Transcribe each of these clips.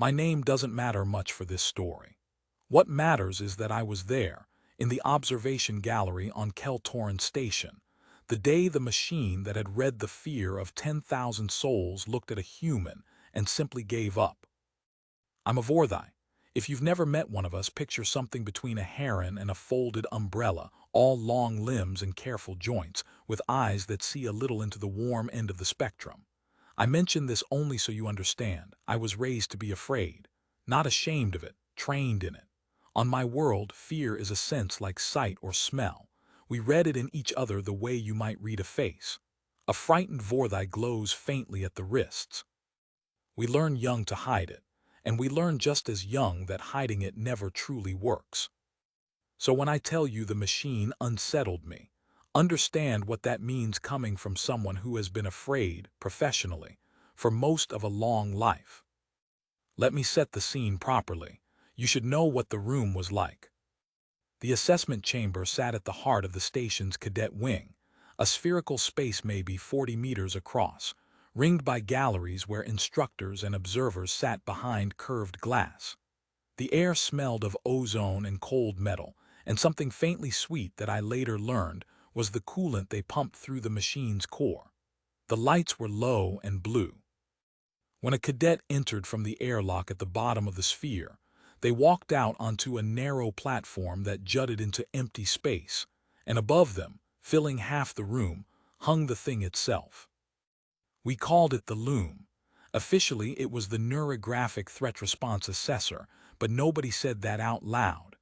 My name doesn't matter much for this story. What matters is that I was there, in the observation gallery on Keltorran Station, the day the machine that had read the fear of 10,000 souls looked at a human and simply gave up. I'm a Vorthai. If you've never met one of us, picture something between a heron and a folded umbrella, all long limbs and careful joints, with eyes that see a little into the warm end of the spectrum. I mention this only so you understand. I was raised to be afraid, not ashamed of it, trained in it. On my world, fear is a sense like sight or smell. We read it in each other the way you might read a face. A frightened Vorthai glows faintly at the wrists. We learn young to hide it, and we learn just as young that hiding it never truly works. So when I tell you the machine unsettled me, understand what that means coming from someone who has been afraid, professionally, for most of a long life. Let me set the scene properly. You should know what the room was like. The assessment chamber sat at the heart of the station's cadet wing, a spherical space maybe 40 meters across, ringed by galleries where instructors and observers sat behind curved glass. The air smelled of ozone and cold metal, and something faintly sweet that I later learned was the coolant they pumped through the machine's core. The lights were low and blue. When a cadet entered from the airlock at the bottom of the sphere, they walked out onto a narrow platform that jutted into empty space, and above them, filling half the room, hung the thing itself. We called it the Loom. Officially, it was the Neurographic Threat Response Assessor, but nobody said that out loud.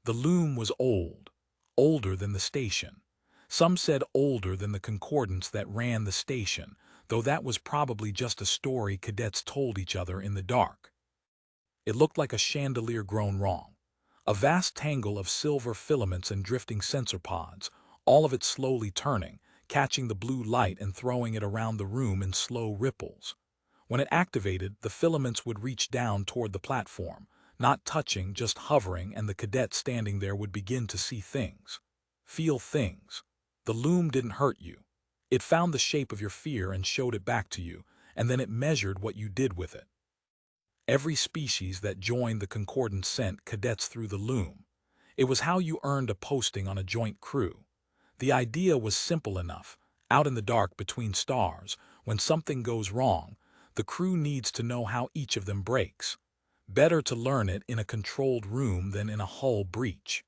The Loom was old, older than the station. Some said older than the concordance that ran the station, though that was probably just a story cadets told each other in the dark. It looked like a chandelier grown wrong. A vast tangle of silver filaments and drifting sensor pods, all of it slowly turning, catching the blue light and throwing it around the room in slow ripples. When it activated, the filaments would reach down toward the platform, not touching, just hovering, and the cadet standing there would begin to see things. Feel things. The Loom didn't hurt you. It found the shape of your fear and showed it back to you, and then it measured what you did with it. Every species that joined the concordance sent cadets through the Loom. It was how you earned a posting on a joint crew. The idea was simple enough. Out in the dark between stars, when something goes wrong, the crew needs to know how each of them breaks. Better to learn it in a controlled room than in a hull breach.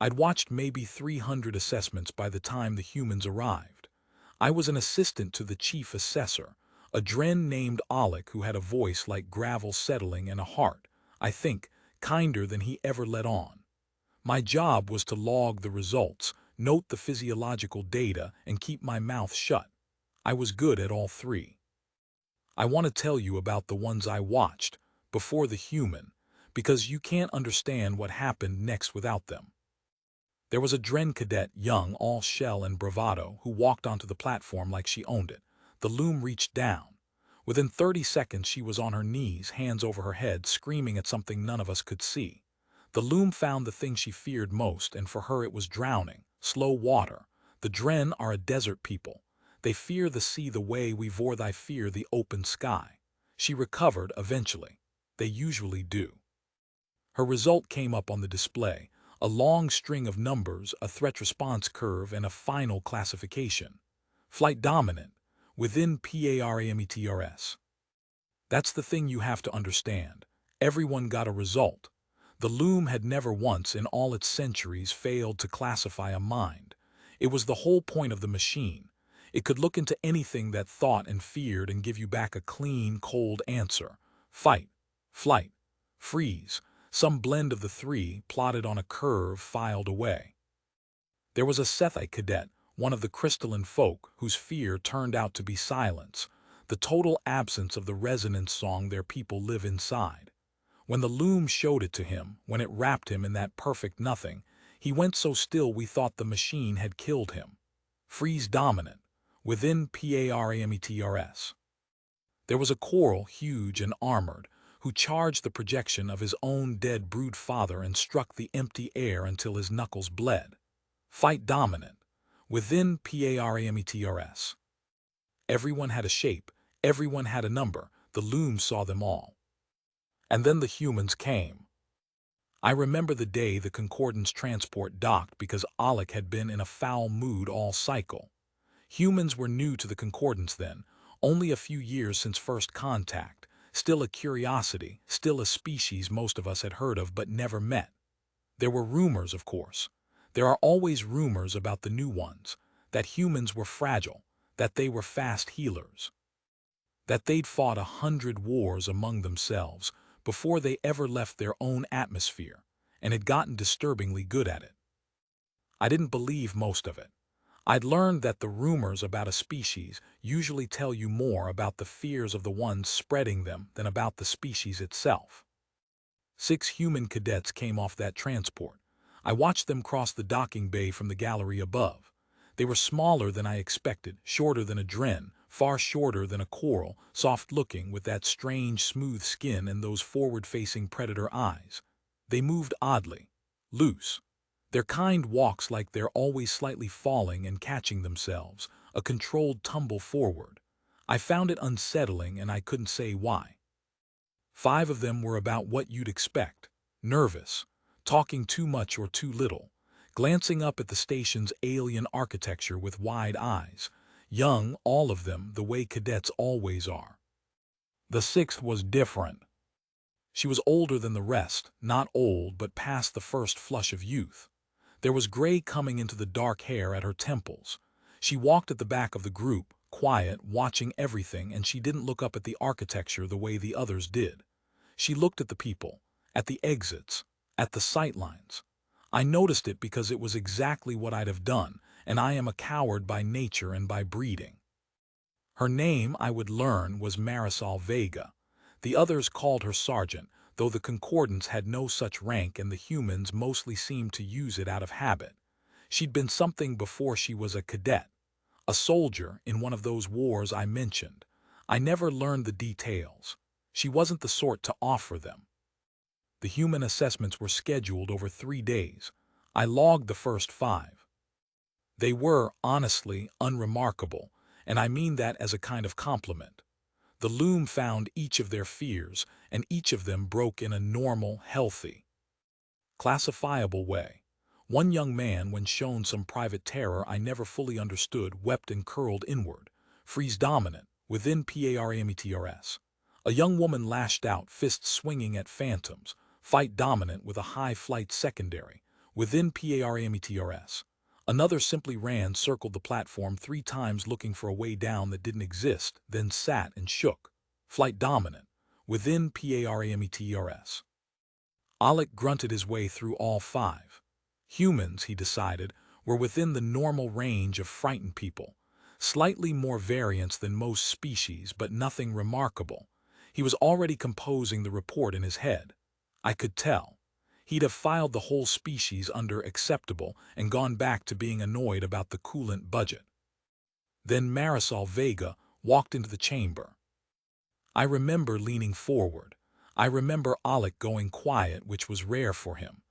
I'd watched maybe 300 assessments by the time the humans arrived. I was an assistant to the chief assessor, a dren named Alec who had a voice like gravel settling and a heart, I think, kinder than he ever let on. My job was to log the results, note the physiological data, and keep my mouth shut. I was good at all three. I want to tell you about the ones I watched, before the human, because you can't understand what happened next without them. There was a Dren cadet, young, all shell and bravado, who walked onto the platform like she owned it. The Loom reached down. Within 30 seconds she was on her knees, hands over her head, screaming at something none of us could see. The Loom found the thing she feared most, and for her it was drowning, slow water. The Dren are a desert people. They fear the sea the way we Vorthai fear the open sky. She recovered eventually. They usually do. Her result came up on the display, a long string of numbers, a threat response curve, and a final classification. Flight dominant, within parameters. That's the thing you have to understand. Everyone got a result. The Loom had never once in all its centuries failed to classify a mind. It was the whole point of the machine. It could look into anything that thought and feared and give you back a clean, cold answer. Fight, flight, freeze, some blend of the three plotted on a curve filed away. There was a Sethite cadet, one of the crystalline folk, whose fear turned out to be silence, the total absence of the resonance song their people live inside. When the Loom showed it to him, when it wrapped him in that perfect nothing, he went so still we thought the machine had killed him. Freeze dominant, within parameters. There was a coral, huge and armored, who charged the projection of his own dead brood father and struck the empty air until his knuckles bled. Fight dominant, within parameters. Everyone had a shape, everyone had a number, the Loom saw them all. And then the humans came. I remember the day the Concordance transport docked because Alec had been in a foul mood all cycle. Humans were new to the Concordance then, only a few years since first contact, still a curiosity, still a species most of us had heard of but never met. There were rumors, of course. There are always rumors about the new ones, that humans were fragile, that they were fast healers, that they'd fought 100 wars among themselves before they ever left their own atmosphere, and had gotten disturbingly good at it. I didn't believe most of it. I'd learned that the rumors about a species usually tell you more about the fears of the ones spreading them than about the species itself. 6 human cadets came off that transport. I watched them cross the docking bay from the gallery above. They were smaller than I expected, shorter than a dren, far shorter than a coral, soft-looking with that strange smooth skin and those forward-facing predator eyes. They moved oddly, loose. Their kind walks like they're always slightly falling and catching themselves, a controlled tumble forward. I found it unsettling and I couldn't say why. 5 of them were about what you'd expect, nervous, talking too much or too little, glancing up at the station's alien architecture with wide eyes, young, all of them, the way cadets always are. The 6th was different. She was older than the rest, not old but past the first flush of youth. There was gray coming into the dark hair at her temples. She walked at the back of the group, quiet, watching everything, and she didn't look up at the architecture the way the others did. She looked at the people, at the exits, at the sightlines. I noticed it because it was exactly what I'd have done, and I am a coward by nature and by breeding. Her name, I would learn, was Marisol Vega. The others called her Sergeant, though the Concordance had no such rank and the humans mostly seemed to use it out of habit. She'd been something before she was a cadet, a soldier in one of those wars I mentioned. I never learned the details. She wasn't the sort to offer them. The human assessments were scheduled over 3 days. I logged the first 5. They were, honestly, unremarkable, and I mean that as a kind of compliment. The Loom found each of their fears, and each of them broke in a normal, healthy, classifiable way. One young man, when shown some private terror I never fully understood, wept and curled inward. Freeze dominant, within parameters. A young woman lashed out, fists swinging at phantoms. Fight dominant with a high flight secondary, within parameters. Another simply ran, circled the platform 3 times looking for a way down that didn't exist, then sat and shook. Flight dominant, within parameters. Alec grunted his way through all 5. Humans, he decided, were within the normal range of frightened people. Slightly more variance than most species, but nothing remarkable. He was already composing the report in his head. I could tell. He'd have filed the whole species under acceptable and gone back to being annoyed about the coolant budget. Then Marisol Vega walked into the chamber. I remember leaning forward. I remember Alec going quiet, which was rare for him.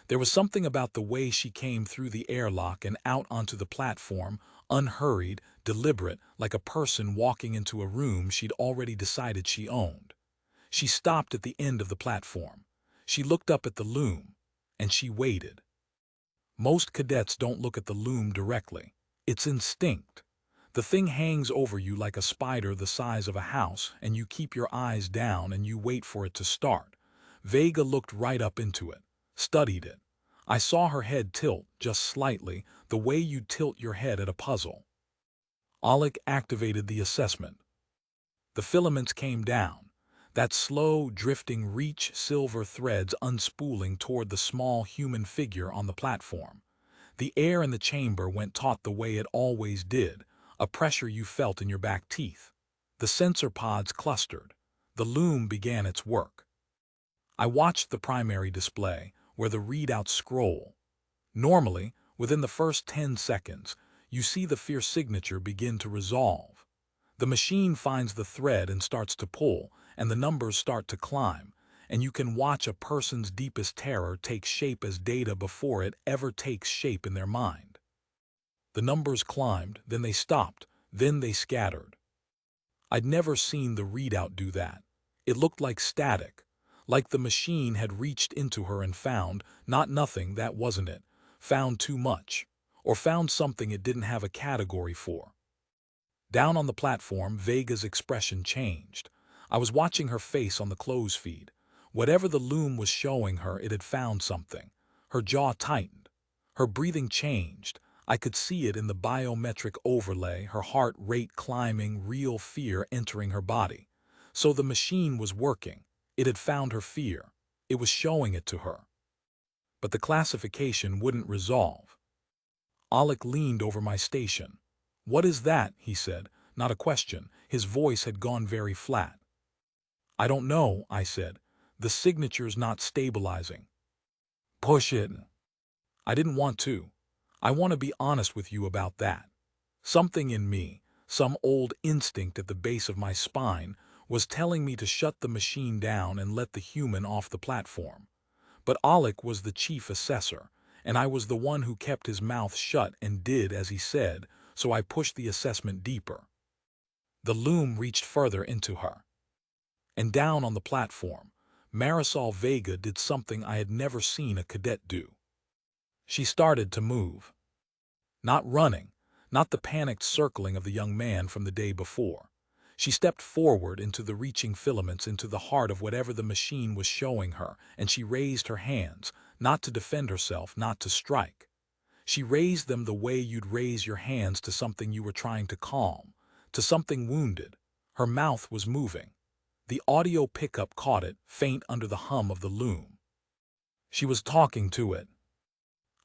There was something about the way she came through the airlock and out onto the platform, unhurried, deliberate, like a person walking into a room she'd already decided she owned. She stopped at the end of the platform. She looked up at the Loom, and she waited. Most cadets don't look at the Loom directly. It's instinct. The thing hangs over you like a spider the size of a house, and you keep your eyes down and you wait for it to start. Vega looked right up into it, studied it. I saw her head tilt, just slightly, the way you tilt your head at a puzzle. Alec activated the assessment. The filaments came down. That slow, drifting reach, silver threads unspooling toward the small human figure on the platform. The air in the chamber went taut the way it always did, a pressure you felt in your back teeth. The sensor pods clustered. The Loom began its work. I watched the primary display, where the readouts scroll. Normally, within the first 10 seconds, you see the fear signature begin to resolve. The machine finds the thread and starts to pull, and the numbers start to climb, and you can watch a person's deepest terror take shape as data before it ever takes shape in their mind. The numbers climbed, then they stopped, then they scattered. I'd never seen the readout do that. It looked like static, Like the machine had reached into her and found, not nothing, that wasn't it, found too much, or found something it didn't have a category for. Down on the platform, Vega's expression changed. I was watching her face on the clothes feed. Whatever the loom was showing her, it had found something. Her jaw tightened. Her breathing changed. I could see it in the biometric overlay, her heart rate climbing, real fear entering her body. So the machine was working. It had found her fear. It was showing it to her. But the classification wouldn't resolve. Alec leaned over my station. "What is that?" he said, not a question. His voice had gone very flat. "I don't know," I said. "The signature's not stabilizing." "Push it." I didn't want to. I want to be honest with you about that. Something in me, some old instinct at the base of my spine, was telling me to shut the machine down and let the human off the platform. But Alec was the chief assessor, and I was the one who kept his mouth shut and did as he said, so I pushed the assessment deeper. The loom reached further into her. And down on the platform, Marisol Vega did something I had never seen a cadet do. She started to move. Not running, not the panicked circling of the young man from the day before. She stepped forward into the reaching filaments, into the heart of whatever the machine was showing her, and she raised her hands, not to defend herself, not to strike. She raised them the way you'd raise your hands to something you were trying to calm, to something wounded. Her mouth was moving. The audio pickup caught it, faint under the hum of the loom. She was talking to it.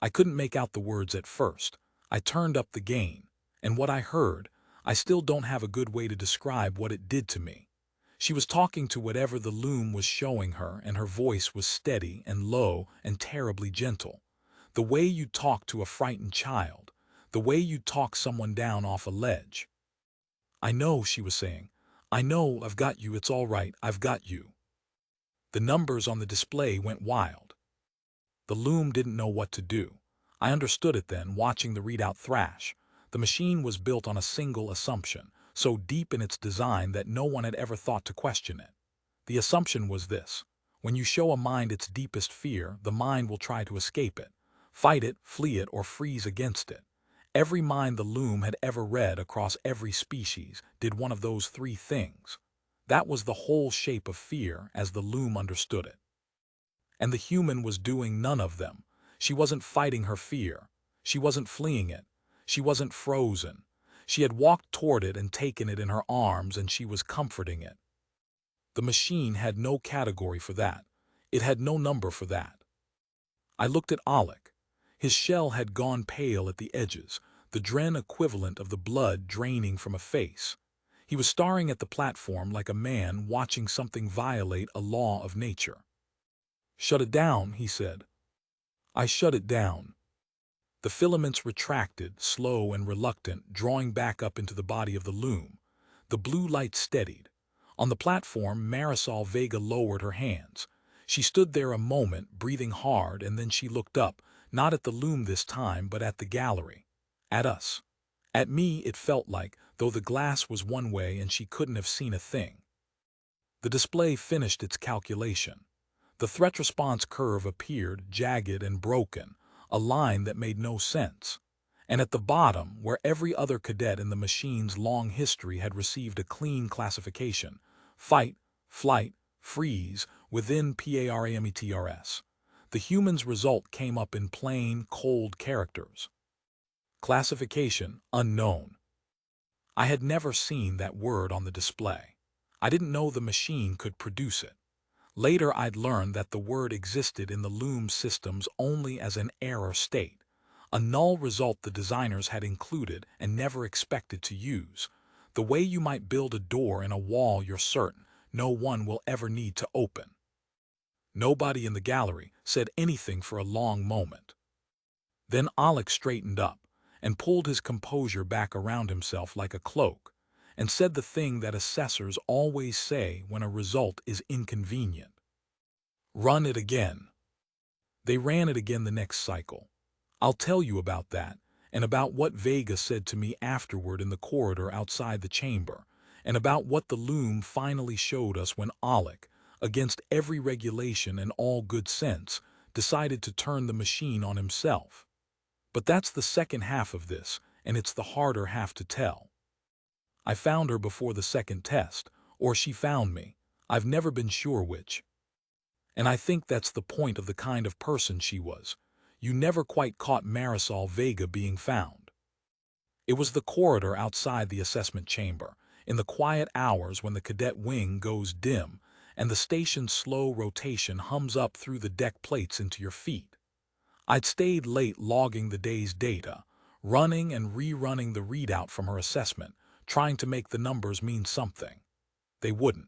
I couldn't make out the words at first. I turned up the gain, and what I heard, I still don't have a good way to describe what it did to me. She was talking to whatever the loom was showing her, and her voice was steady and low and terribly gentle. The way you talk to a frightened child, the way you talk someone down off a ledge. "I know," she was saying. "I know, I've got you, it's all right, I've got you." The numbers on the display went wild. The loom didn't know what to do. I understood it then, watching the readout thrash. The machine was built on a single assumption, so deep in its design that no one had ever thought to question it. The assumption was this: when you show a mind its deepest fear, the mind will try to escape it, fight it, flee it, or freeze against it. Every mind the loom had ever read across every species did one of those three things. That was the whole shape of fear as the loom understood it. And the human was doing none of them. She wasn't fighting her fear. She wasn't fleeing it. She wasn't frozen. She had walked toward it and taken it in her arms, and she was comforting it. The machine had no category for that. It had no number for that. I looked at Alec. His shell had gone pale at the edges, the dren equivalent of the blood draining from a face. He was staring at the platform like a man watching something violate a law of nature. "Shut it down," he said. I shut it down. The filaments retracted, slow and reluctant, drawing back up into the body of the loom. The blue light steadied. On the platform, Marisol Vega lowered her hands. She stood there a moment, breathing hard, and then she looked up, not at the loom this time, but at the gallery. At us. At me, it felt like, though the glass was one way and she couldn't have seen a thing. The display finished its calculation. The threat response curve appeared, jagged and broken, a line that made no sense. And at the bottom, where every other cadet in the machine's long history had received a clean classification: fight, flight, freeze, within PARAMETRS, the human's result came up in plain, cold characters. Classification unknown. I had never seen that word on the display. I didn't know the machine could produce it. Later I'd learned that the word existed in the Loom systems only as an error state, a null result the designers had included and never expected to use. The way you might build a door in a wall you're certain no one will ever need to open. Nobody in the gallery said anything for a long moment. Then Alec straightened up and pulled his composure back around himself like a cloak, and said the thing that assessors always say when a result is inconvenient. "Run it again." They ran it again the next cycle. I'll tell you about that, and about what Vega said to me afterward in the corridor outside the chamber, and about what the loom finally showed us when Alec, against every regulation and all good sense, decided to turn the machine on himself. But that's the second half of this, and it's the harder half to tell. I found her before the second test, or she found me. I've never been sure which. And I think that's the point of the kind of person she was. You never quite caught Marisol Vega being found. It was the corridor outside the assessment chamber, in the quiet hours when the cadet wing goes dim and the station's slow rotation hums up through the deck plates into your feet. I'd stayed late logging the day's data, running and rerunning the readout from her assessment, trying to make the numbers mean something. They wouldn't.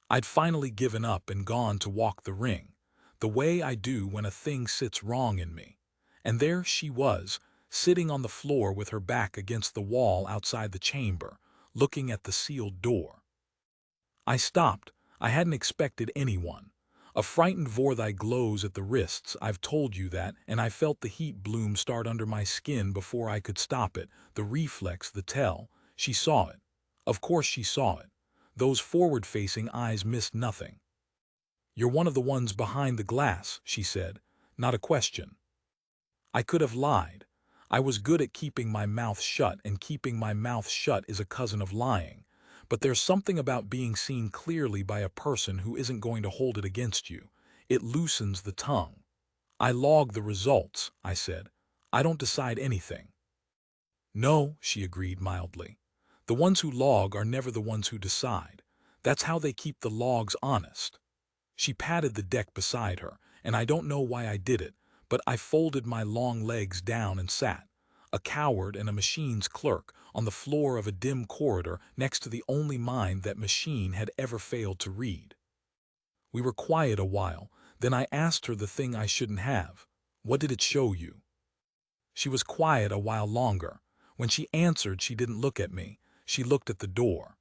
I'd finally given up and gone to walk the ring, the way I do when a thing sits wrong in me. And there she was, sitting on the floor with her back against the wall outside the chamber, looking at the sealed door. I stopped. I hadn't expected anyone. A frightened Vorthai glows at the wrists, I've told you that, and I felt the heat bloom start under my skin before I could stop it, the reflex, the tell. She saw it. Of course she saw it. Those forward-facing eyes missed nothing. "You're one of the ones behind the glass," she said, not a question. I could have lied. I was good at keeping my mouth shut, and keeping my mouth shut is a cousin of lying. But there's something about being seen clearly by a person who isn't going to hold it against you. It loosens the tongue. "I log the results," I said. "I don't decide anything." "No," she agreed mildly. "The ones who log are never the ones who decide. That's how they keep the logs honest." She patted the deck beside her, and I don't know why I did it, but I folded my long legs down and sat, a coward and a machine's clerk, on the floor of a dim corridor next to the only mind that machine had ever failed to read. We were quiet a while, then I asked her the thing I shouldn't have. "What did it show you?" She was quiet a while longer. When she answered, she didn't look at me. She looked at the door.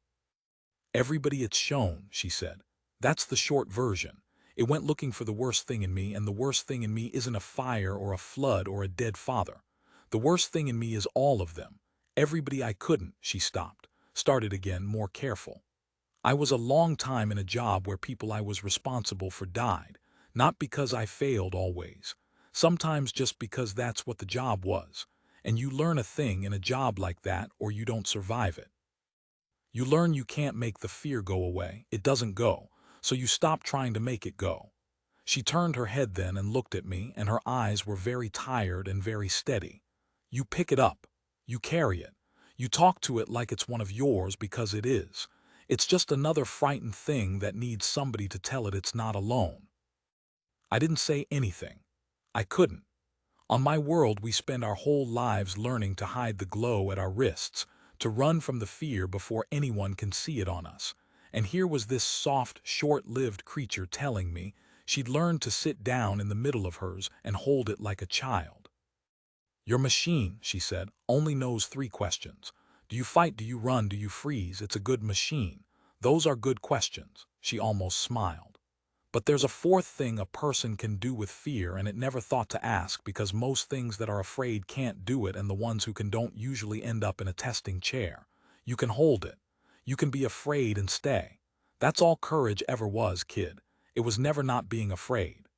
"Everybody it's shown," she said. "That's the short version. It went looking for the worst thing in me, and the worst thing in me isn't a fire or a flood or a dead father. The worst thing in me is all of them. Everybody I couldn't." She stopped, started again, more careful. "I was a long time in a job where people I was responsible for died, not because I failed always. Sometimes just because that's what the job was. And you learn a thing in a job like that, or you don't survive it. You learn you can't make the fear go away. It doesn't go, so you stop trying to make it go." She turned her head then and looked at me, and her eyes were very tired and very steady. "You pick it up. You carry it. You talk to it like it's one of yours, because it is. It's just another frightened thing that needs somebody to tell it it's not alone." I didn't say anything. I couldn't. On my world, we spend our whole lives learning to hide the glow at our wrists, to run from the fear before anyone can see it on us. And here was this soft, short-lived creature telling me she'd learned to sit down in the middle of hers and hold it like a child. "Your machine," she said, "only knows 3 questions. Do you fight? Do you run? Do you freeze? It's a good machine. Those are good questions." She almost smiled. "But there's a 4th thing a person can do with fear, and it never thought to ask, because most things that are afraid can't do it, and the ones who can don't usually end up in a testing chair. You can hold it. You can be afraid and stay. That's all courage ever was, kid. It was never not being afraid.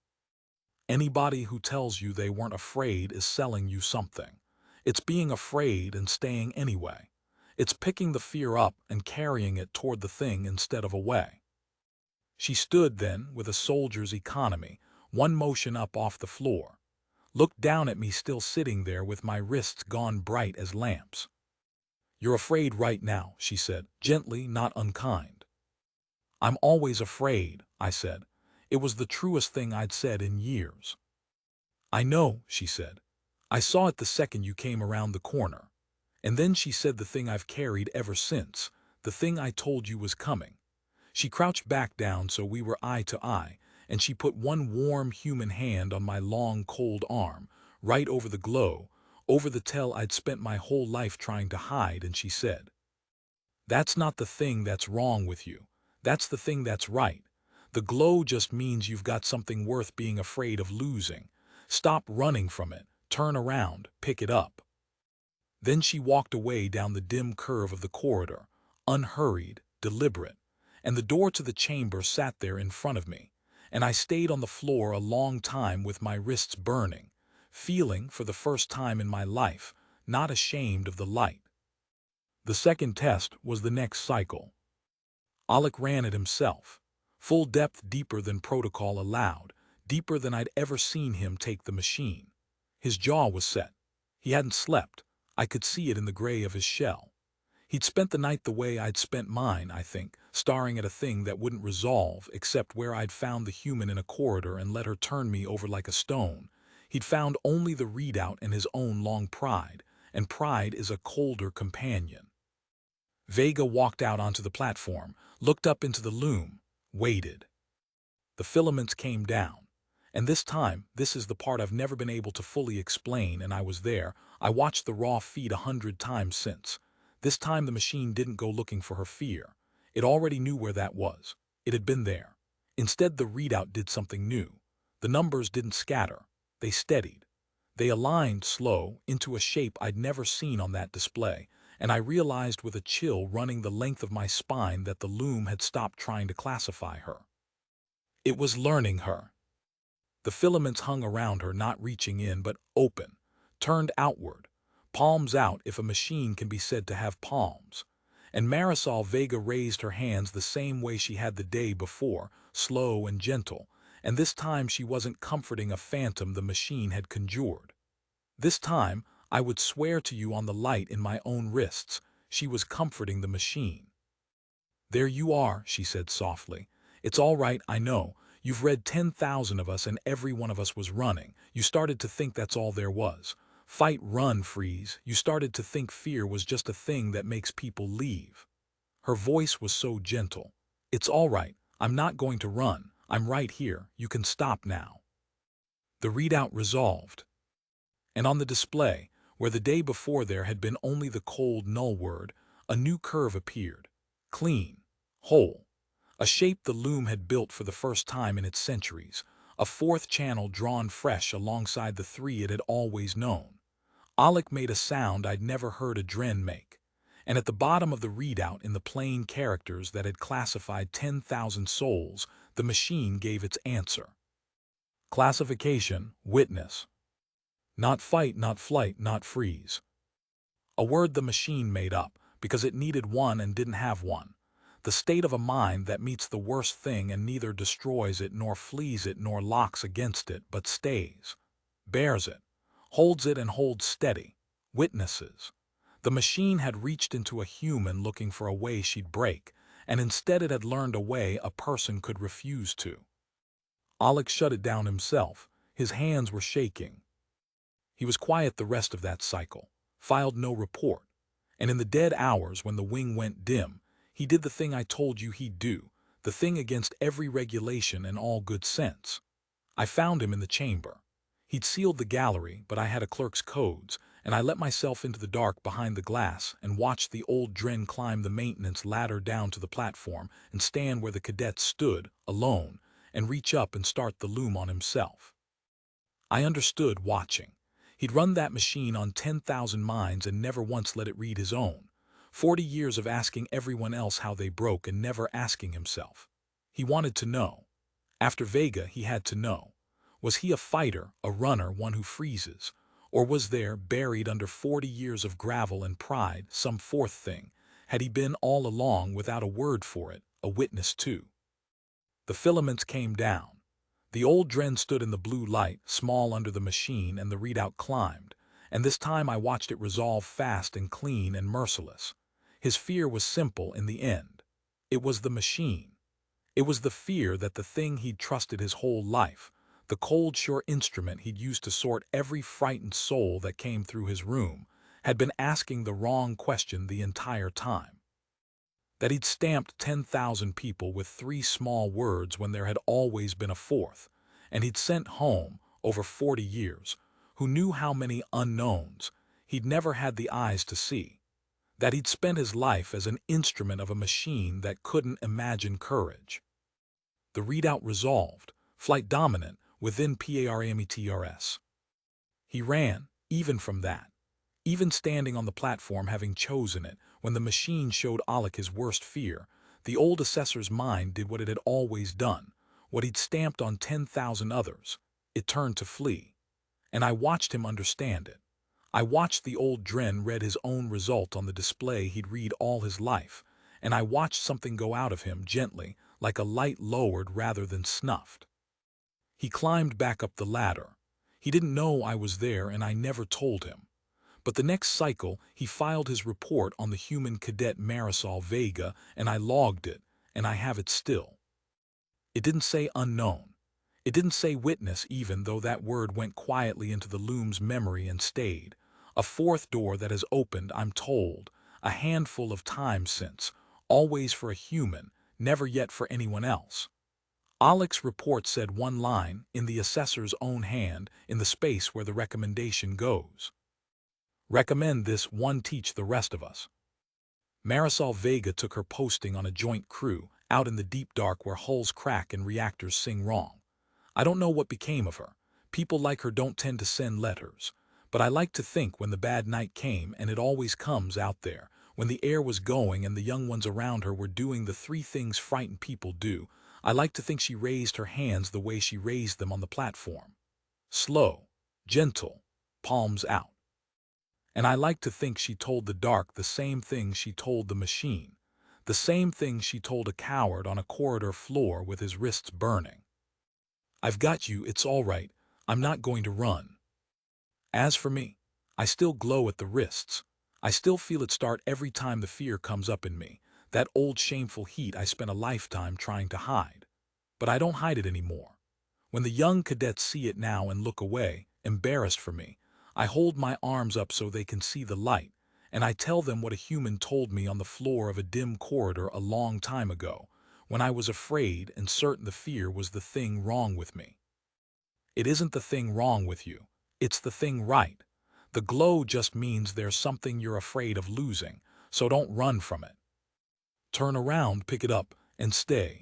Anybody who tells you they weren't afraid is selling you something. It's being afraid and staying anyway. It's picking the fear up and carrying it toward the thing instead of away." She stood then, with a soldier's economy, one motion up off the floor, looked down at me, still sitting there with my wrists gone bright as lamps. "You're afraid right now," she said, gently, not unkind. "I'm always afraid," I said. It was the truest thing I'd said in years. "I know," she said. "I saw it the second you came around the corner." And then she said the thing I've carried ever since, the thing I told you was coming. She crouched back down so we were eye to eye, and she put one warm human hand on my long, cold arm, right over the glow, over the tell I'd spent my whole life trying to hide, and she said, "That's not the thing that's wrong with you. That's the thing that's right. The glow just means you've got something worth being afraid of losing. Stop running from it. Turn around. Pick it up." Then she walked away down the dim curve of the corridor, unhurried, deliberate. and the door to the chamber sat there in front of me, and I stayed on the floor a long time with my wrists burning, feeling, for the first time in my life, not ashamed of the light. The second test was the next cycle. Alec ran it himself, full depth, deeper than protocol allowed, deeper than I'd ever seen him take the machine. His jaw was set. He hadn't slept. I could see it in the gray of his shell. He'd spent the night the way I'd spent mine, I think, staring at a thing that wouldn't resolve except where I'd found the human in a corridor and let her turn me over like a stone. He'd found only the readout and his own long pride, and pride is a colder companion. Vega walked out onto the platform, looked up into the loom, waited. The filaments came down. And this time, this is the part I've never been able to fully explain, and I was there. I watched the raw feed 100 times since. This time the machine didn't go looking for her fear. It already knew where that was. It had been there. Instead, the readout did something new. The numbers didn't scatter. They steadied. They aligned slow into a shape I'd never seen on that display, and I realized with a chill running the length of my spine that the loom had stopped trying to classify her. It was learning her. The filaments hung around her, not reaching in, but open, turned outward, palms out if a machine can be said to have palms. And Marisol Vega raised her hands the same way she had the day before, slow and gentle, and this time she wasn't comforting a phantom the machine had conjured. This time, I would swear to you on the light in my own wrists, she was comforting the machine. "There you are," she said softly. "It's all right, I know. You've read 10,000 of us and every one of us was running. You started to think that's all there was. Fight, run, freeze. You started to think fear was just a thing that makes people leave." Her voice was so gentle. "It's all right. I'm not going to run. I'm right here. You can stop now." The readout resolved. And on the display, where the day before there had been only the cold null word, a new curve appeared. Clean. Whole. A shape the loom had built for the first time in its centuries, a fourth channel drawn fresh alongside the three it had always known. Alec made a sound I'd never heard a dren make, and at the bottom of the readout in the plain characters that had classified 10,000 souls, the machine gave its answer. Classification, witness. Not fight, not flight, not freeze. A word the machine made up, because it needed one and didn't have one. The state of a mind that meets the worst thing and neither destroys it nor flees it nor locks against it, but stays, bears it, holds it and holds steady, witnesses. The machine had reached into a human looking for a way she'd break, and instead it had learned a way a person could refuse to. Alec shut it down himself. His hands were shaking. He was quiet the rest of that cycle, filed no report, and in the dead hours when the wing went dim, he did the thing I told you he'd do, the thing against every regulation and all good sense. I found him in the chamber. He'd sealed the gallery, but I had a clerk's codes, and I let myself into the dark behind the glass and watched the old dren climb the maintenance ladder down to the platform and stand where the cadets stood, alone, and reach up and start the loom on himself. I understood watching. He'd run that machine on 10,000 minds and never once let it read his own. 40 years of asking everyone else how they broke and never asking himself. He wanted to know. After Vega, he had to know. Was he a fighter, a runner, one who freezes? Or was there, buried under 40 years of gravel and pride, some fourth thing? Had he been all along without a word for it, a witness too? The filaments came down. The old dren stood in the blue light, small under the machine, and the readout climbed. And this time I watched it resolve fast and clean and merciless. His fear was simple in the end. It was the machine. It was the fear that the thing he'd trusted his whole life, the cold, sure instrument he'd used to sort every frightened soul that came through his room, had been asking the wrong question the entire time. That he'd stamped 10,000 people with 3 small words when there had always been a fourth, and he'd sent home, over 40 years, who knew how many unknowns he'd never had the eyes to see. That he'd spent his life as an instrument of a machine that couldn't imagine courage. The readout resolved, flight dominant, within parameters. He ran, even from that. Even standing on the platform having chosen it, when the machine showed Alec his worst fear, The old assessor's mind did what it had always done, what he'd stamped on 10,000 others. It turned to flee. And I watched him understand it. I watched the old Dren read his own result on the display he'd read all his life, and I watched something go out of him gently, like a light lowered rather than snuffed. He climbed back up the ladder. He didn't know I was there, and I never told him. But the next cycle, he filed his report on the human cadet Marisol Vega, and I logged it, and I have it still. It didn't say unknown. It didn't say witness, even though that word went quietly into the Loom's memory and stayed. A fourth door that has opened, I'm told, a handful of times since, always for a human, never yet for anyone else. Alec's report said one line, in the assessor's own hand, in the space where the recommendation goes. Recommend this one, teach the rest of us. Marisol Vega took her posting on a joint crew, out in the deep dark where hulls crack and reactors sing wrong. I don't know what became of her. People like her don't tend to send letters. But I like to think when the bad night came, and it always comes out there, when the air was going and the young ones around her were doing the three things frightened people do, I like to think she raised her hands the way she raised them on the platform. Slow, gentle, palms out. And I like to think she told the dark the same thing she told the machine, the same thing she told a coward on a corridor floor with his wrists burning. I've got you, it's all right, I'm not going to run. As for me, I still glow at the wrists. I still feel it start every time the fear comes up in me, that old shameful heat I spent a lifetime trying to hide. But I don't hide it anymore. When the young cadets see it now and look away, embarrassed for me, I hold my arms up so they can see the light, and I tell them what a human told me on the floor of a dim corridor a long time ago, when I was afraid and certain the fear was the thing wrong with me. It isn't the thing wrong with you. It's the thing right. The glow just means there's something you're afraid of losing, so don't run from it. Turn around, pick it up, and stay.